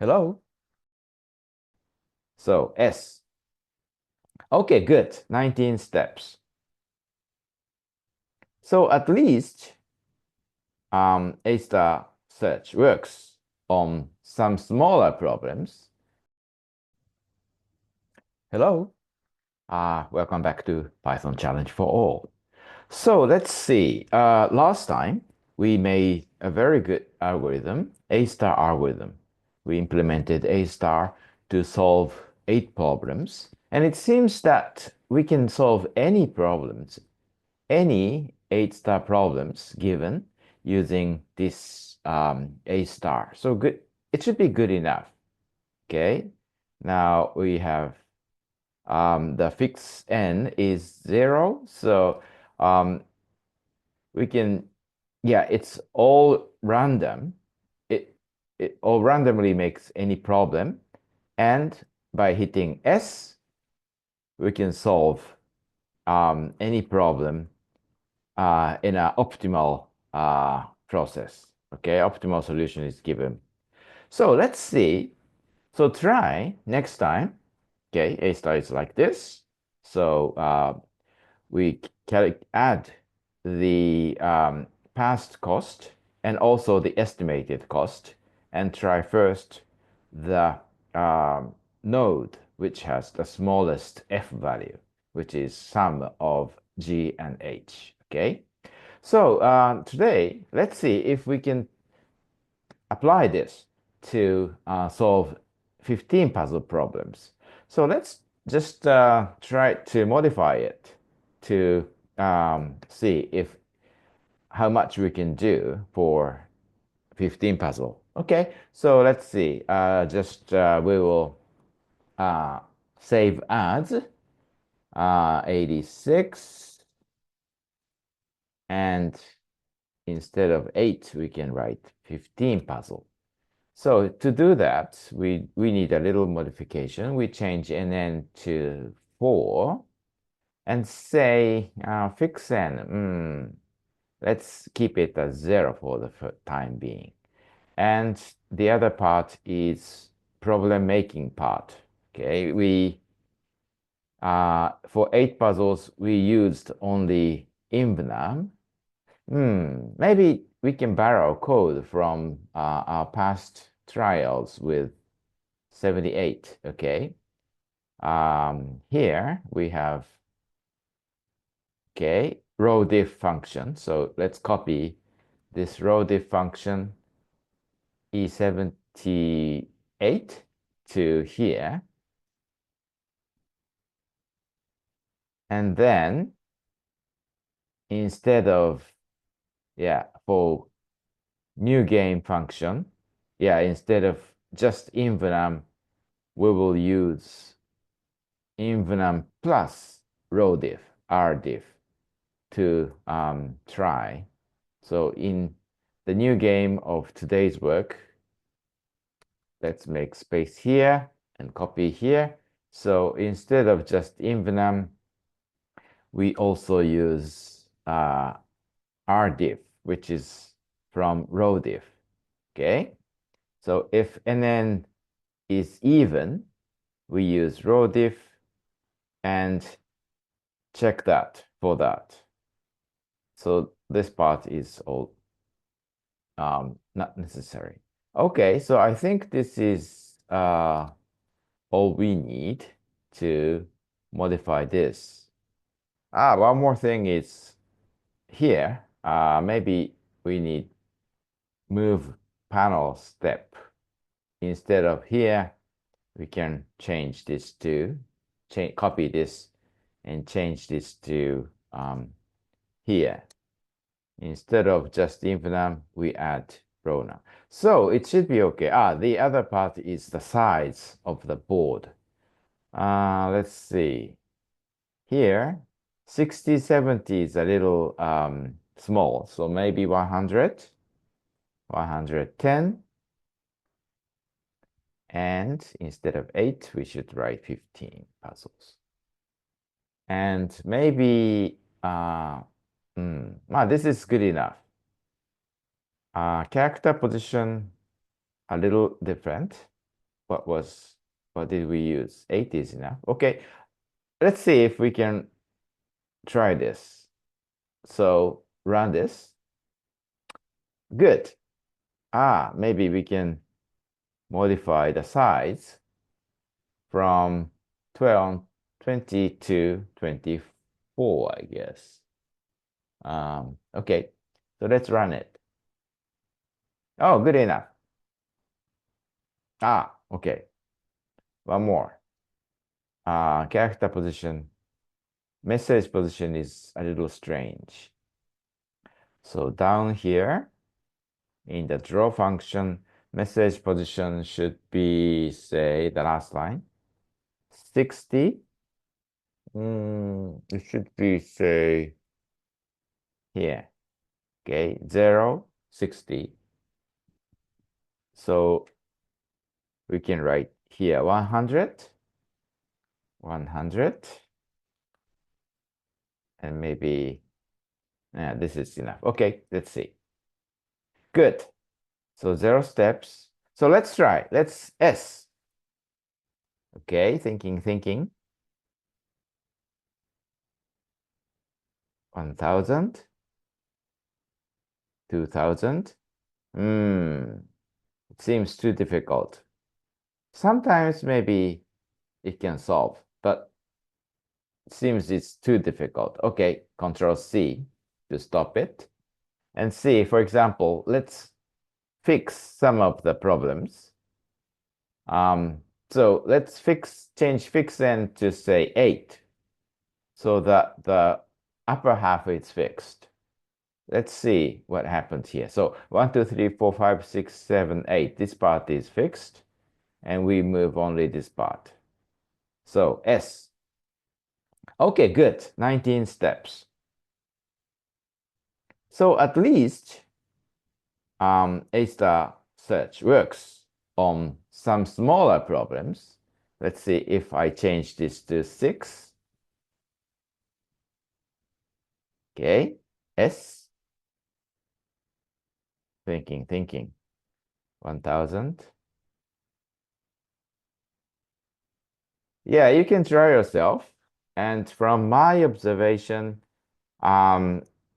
Hello? So S. Okay, good. 19 steps. So at least A-star search works on some smaller problems. Hello? Welcome back to Python Challenge for All. So let's see. Last time we made a very good algorithm, A-star algorithm. We implemented A-star to solve 8 problems. And it seems that we can solve any problems, any 8-star problems given using this A-star. So good. It should be good enough. Okay. Now we have the fixed n is 0. So um, we can, yeah, it's all random. It, it all randomly makes any problem. And by hitting S, we can solve any problem in an optimal process. Okay, optimal solution is given. So let's see. So try next time. Okay, A star is like this. So we can add the past cost and also the estimated cost and try first the node which has the smallest f value, which is sum of g and h. Okay, so today let's see if we can apply this to solve 15 puzzle problems. So let's just try to modify it to see if how much we can do for 15 puzzle. Okay, so let's see. We will uh, save as 86, and instead of 8, we can write 15 puzzle. So to do that, we need a little modification. We change nn to 4 and say fix n. Let's keep it as 0 for the time being. And the other part is problem making part. Okay, for 8 puzzles we used only invenam. Maybe we can borrow code from our past trials with 78. Okay. Here we have, okay, row diff function. So let's copy this row diff function E78 to here. And then instead of, yeah, for new game function, yeah, instead of just invenam, we will use invenam plus row diff, rdiff, to try. So in the new game of today's work, let's make space here and copy here. So instead of just invenam, we also use rdiff, which is from row diff. Okay, so if nn is even, we use row diff and check that for that. So this part is all not necessary. Okay, so I think this is all we need to modify this. One more thing is here. Maybe we need move panel step. Instead of here, we can change this to copy this and change this to here. Instead of just infinite, we add pronoun. So it should be okay. The other part is the size of the board. Let's see. Here, 60, 70 is a little small. So maybe 100, 110. And instead of 8, we should write 15 puzzles. And maybe, this is good enough. Character position, a little different. what did we use? 8 is enough. Okay, let's see if we can try this. So run this. Good. Maybe we can modify the size from 12, 20 to 24, I guess. Okay, so let's run it. Oh, good enough. Okay. One more. Character position. Message position is a little strange. So down here in the draw function, message position should be, say, the last line. 60. It should be, say, here. Okay, 0, 60. So we can write here 100, 100, and maybe this is enough. Okay, let's see. Good. So 0 steps. So let's try. Let's S. Okay, thinking. 1000, 2000. It seems too difficult. Sometimes maybe it can solve, but it seems it's too difficult. Okay, Control C to stop it. And see, for example, let's fix some of the problems. So let's change fixen to say 8, so that the upper half is fixed. Let's see what happens here. So 1, 2, 3, 4, 5, 6, 7, 8. This part is fixed, and we move only this part. So S. Okay, good. 19 steps. So at least A-star search works on some smaller problems. Let's see if I change this to 6. Okay, S. Thinking. 1000. Yeah, you can try yourself. And from my observation,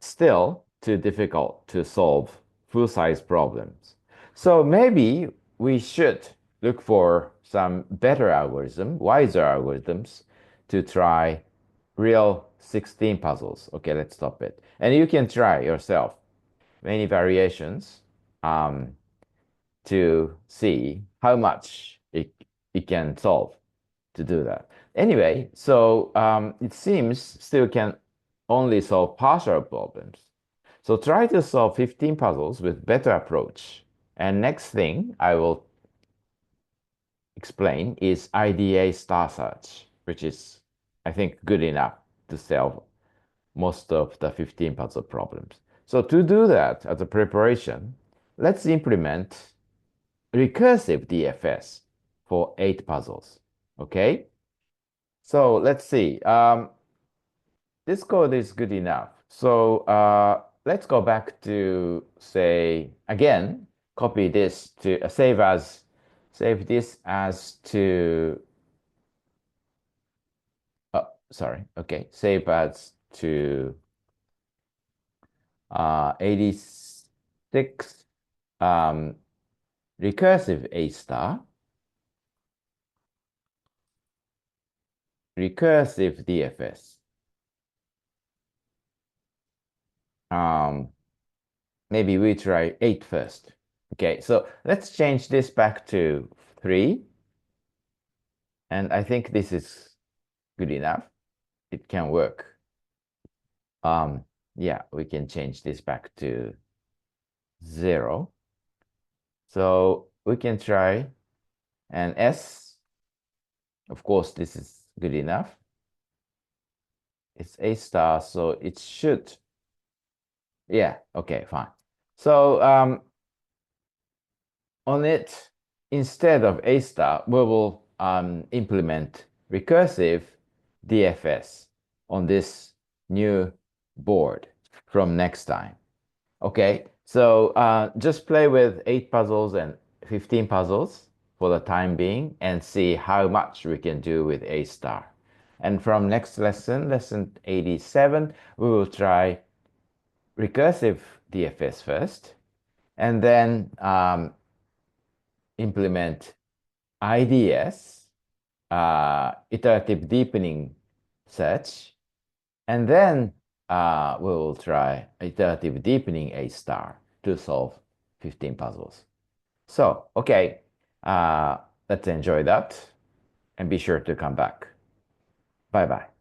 still too difficult to solve full-size problems. So maybe we should look for some better algorithm, wiser algorithms, to try real 16 puzzles. Okay, let's stop it. And you can try yourself many variations to see how much it can solve to do that. Anyway, so it seems still can only solve partial problems. So try to solve 15 puzzles with better approach. And next thing I will explain is IDA star search, which is, I think, good enough to solve most of the 15 puzzle problems. So to do that as a preparation, let's implement recursive DFS for 8 puzzles. Okay? So let's see. This code is good enough. So let's go back to, say, again, copy this to save this as to, oh, sorry. Okay, save as to 86 recursive A star, recursive DFS. Maybe we try 8 first. Okay, so let's change this back to 3. And I think this is good enough. It can work. Yeah, we can change this back to 0. So we can try an S. Of course, this is good enough. It's A star, so it should. Yeah, okay, fine. So on it, instead of A star, we will implement recursive DFS on this new board from next time. Okay, so just play with 8 puzzles and 15 puzzles for the time being and see how much we can do with A star. And from next lesson, lesson 87, we will try recursive DFS first, and then implement IDS, iterative deepening search, and then we will try iterative deepening A star to solve 15 puzzles. So, okay, let's enjoy that and be sure to come back. Bye bye.